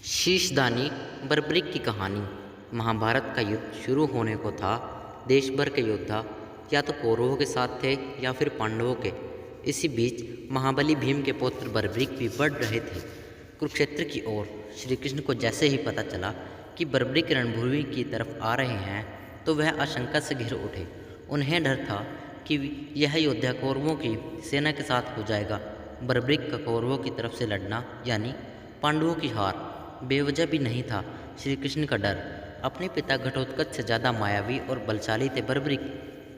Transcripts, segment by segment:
शीशदानी बर्बरीक की कहानी। महाभारत का युद्ध शुरू होने को था। देश भर के योद्धा या तो कौरवों के साथ थे या फिर पांडवों के। इसी बीच महाबली भीम के पुत्र बर्बरीक भी बढ़ रहे थे कुरुक्षेत्र की ओर। श्री कृष्ण को जैसे ही पता चला कि बर्बरीक रणभूमि की तरफ आ रहे हैं तो वह आशंका से घिर उठे। उन्हें डर था कि यह योद्धा कौरवों की सेना के साथ हो जाएगा। बर्बरीक का कौरवों की तरफ से लड़ना यानी पांडवों की हार बेवजह भी नहीं था। श्री कृष्ण का डर अपने पिता घटोत्कच से ज़्यादा मायावी और बलशाली थे। बर्बरीक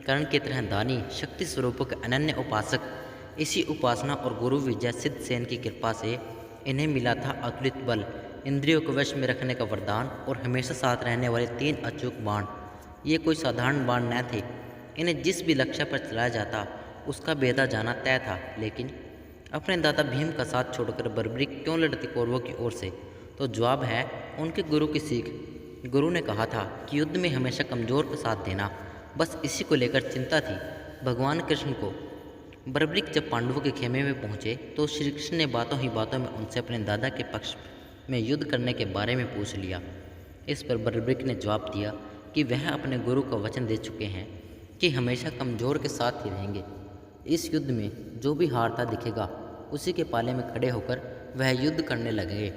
कर्ण की तरह दानी शक्ति स्वरूपों के अनन्य उपासक। इसी उपासना और गुरु विजय सिद्ध सेन की कृपा से इन्हें मिला था अतुलित बल, इंद्रियों को वश में रखने का वरदान और हमेशा साथ रहने वाले 3 अचूक बाण। ये कोई साधारण बाण न थे। इन्हें जिस भी लक्ष्य पर चलाया जाता उसका बेदा जाना तय था। लेकिन अपने दादा भीम का साथ छोड़कर बर्बरीक क्यों लड़ते कौरवों की ओर से? तो जवाब है उनके गुरु की सीख। गुरु ने कहा था कि युद्ध में हमेशा कमज़ोर का साथ देना। बस इसी को लेकर चिंता थी भगवान कृष्ण को। बर्बरीक जब पांडवों के खेमे में पहुंचे तो श्री कृष्ण ने बातों ही बातों में उनसे अपने दादा के पक्ष में युद्ध करने के बारे में पूछ लिया। इस पर बर्बरीक ने जवाब दिया कि वह अपने गुरु का वचन दे चुके हैं कि हमेशा कमज़ोर के साथ ही रहेंगे। इस युद्ध में जो भी हारता दिखेगा उसी के पाले में खड़े होकर वह युद्ध करने लगेंगे।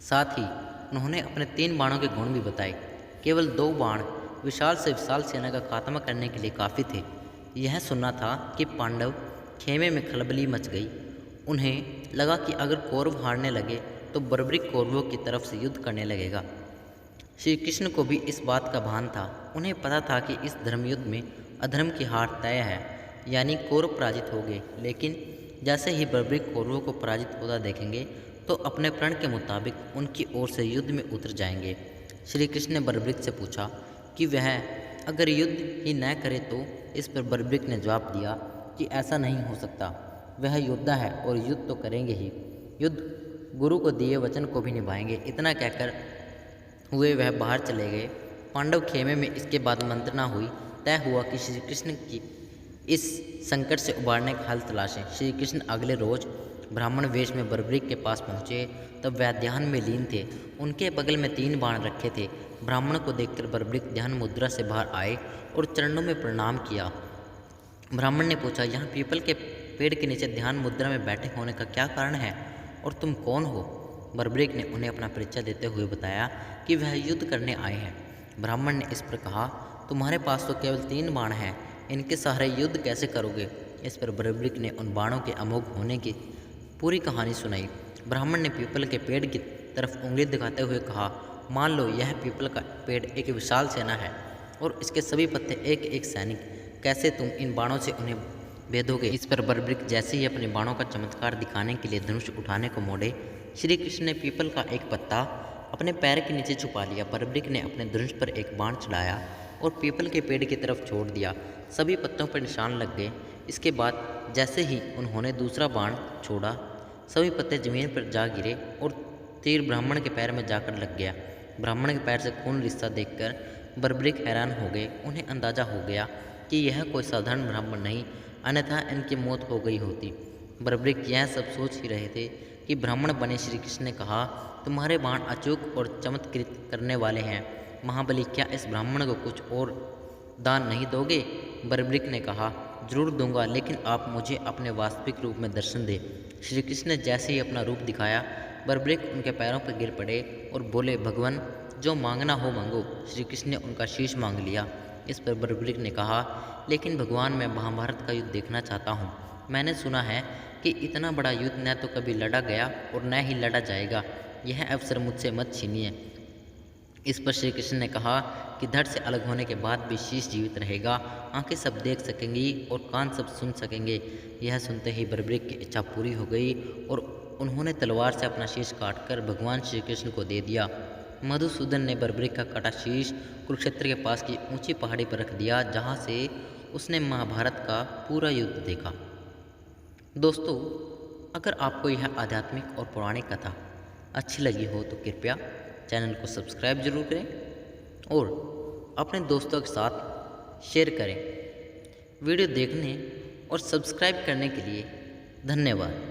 साथ ही उन्होंने अपने 3 बाणों के गुण भी बताए। केवल 2 बाण विशाल से विशाल सेना का खात्मा करने के लिए काफ़ी थे। यह सुनना था कि पांडव खेमे में खलबली मच गई। उन्हें लगा कि अगर कौरव हारने लगे तो बर्बरीक कौरवों की तरफ से युद्ध करने लगेगा। श्री कृष्ण को भी इस बात का भान था। उन्हें पता था कि इस धर्मयुद्ध में अधर्म की हार तय है, यानी कौरव पराजित हो गए। लेकिन जैसे ही बर्बरीक कौरवों को पराजित होता देखेंगे तो अपने प्रण के मुताबिक उनकी ओर से युद्ध में उतर जाएंगे। श्री कृष्ण ने बर्बरीक से पूछा कि वह अगर युद्ध ही न करे तो? इस पर बर्बरीक ने जवाब दिया कि ऐसा नहीं हो सकता। वह योद्धा है और युद्ध तो करेंगे ही। युद्ध गुरु को दिए वचन को भी निभाएंगे। इतना कहकर हुए वह बाहर चले गए। पांडव खेमे में इसके बाद मंत्रणा हुई। तय हुआ कि श्री कृष्ण की इस संकट से उबारने का हल तलाशें। श्री कृष्ण अगले रोज ब्राह्मण वेश में बर्बरीक के पास पहुँचे। तब वह ध्यान में लीन थे। उनके बगल में 3 बाण रखे थे। ब्राह्मण को देखकर बर्बरीक ध्यान मुद्रा से बाहर आए और चरणों में प्रणाम किया। ब्राह्मण ने पूछा, यहाँ पीपल के पेड़ के नीचे ध्यान मुद्रा में बैठे होने का क्या कारण है और तुम कौन हो? बर्बरीक ने उन्हें अपना परिचय देते हुए बताया कि वह युद्ध करने आए हैं। ब्राह्मण ने इस पर कहा, तुम्हारे पास तो केवल 3 बाण हैं, इनके सहारे युद्ध कैसे करोगे? इस पर बर्बरीक ने उन बाणों के अमोघ होने की पूरी कहानी सुनाई। ब्राह्मण ने पीपल के पेड़ की तरफ उंगली दिखाते हुए कहा, मान लो यह पीपल का पेड़ एक विशाल सेना है और इसके सभी पत्ते एक एक सैनिक। कैसे तुम इन बाणों से उन्हें भेदोगे? इस पर बर्बरीक जैसे ही अपने बाणों का चमत्कार दिखाने के लिए धनुष उठाने को मोड़े, श्री कृष्ण ने पीपल का एक पत्ता अपने पैर के नीचे छुपा लिया। बर्बरीक ने अपने धनुष पर एक बाण चढ़ाया और पीपल के पेड़ की तरफ छोड़ दिया। सभी पत्तों पर निशान लग गए। इसके बाद जैसे ही उन्होंने दूसरा बाण छोड़ा, सभी पत्ते जमीन पर जा गिरे और तीर ब्राह्मण के पैर में जाकर लग गया। ब्राह्मण के पैर से खून रिश्ता देखकर बर्बरीक हैरान हो गए। उन्हें अंदाजा हो गया कि यह कोई साधारण ब्राह्मण नहीं, अन्यथा इनकी मौत हो गई होती। बर्बरीक यह सब सोच ही रहे थे कि ब्राह्मण बने श्री कृष्ण ने कहा, तुम्हारे बाण अचूक और चमत्कृत करने वाले हैं। महाबली, क्या इस ब्राह्मण को कुछ और दान नहीं दोगे? बर्बरीक ने कहा, जरूर दूंगा, लेकिन आप मुझे अपने वास्तविक रूप में दर्शन दें। श्री कृष्ण ने जैसे ही अपना रूप दिखाया, बर्बरीक उनके पैरों पर गिर पड़े और बोले, भगवान, जो मांगना हो मांगो। श्री कृष्ण ने उनका शीश मांग लिया। इस पर बर्बरीक ने कहा, लेकिन भगवान, मैं महाभारत का युद्ध देखना चाहता हूँ। मैंने सुना है कि इतना बड़ा युद्ध न तो कभी लड़ा गया और न ही लड़ा जाएगा। यह अवसर मुझसे मत छीनिए। इस पर श्री कृष्ण ने कहा कि धड़ से अलग होने के बाद भी शीश जीवित रहेगा, आंखें सब देख सकेंगी और कान सब सुन सकेंगे। यह सुनते ही बर्बरीक की इच्छा पूरी हो गई और उन्होंने तलवार से अपना शीश काटकर भगवान श्री कृष्ण को दे दिया। मधुसूदन ने बर्बरीक का कटा शीश कुरुक्षेत्र के पास की ऊंची पहाड़ी पर रख दिया, जहाँ से उसने महाभारत का पूरा युद्ध देखा। दोस्तों, अगर आपको यह आध्यात्मिक और पौराणिक कथा अच्छी लगी हो तो कृपया चैनल को सब्सक्राइब जरूर करें और अपने दोस्तों के साथ शेयर करें। वीडियो देखने और सब्सक्राइब करने के लिए धन्यवाद।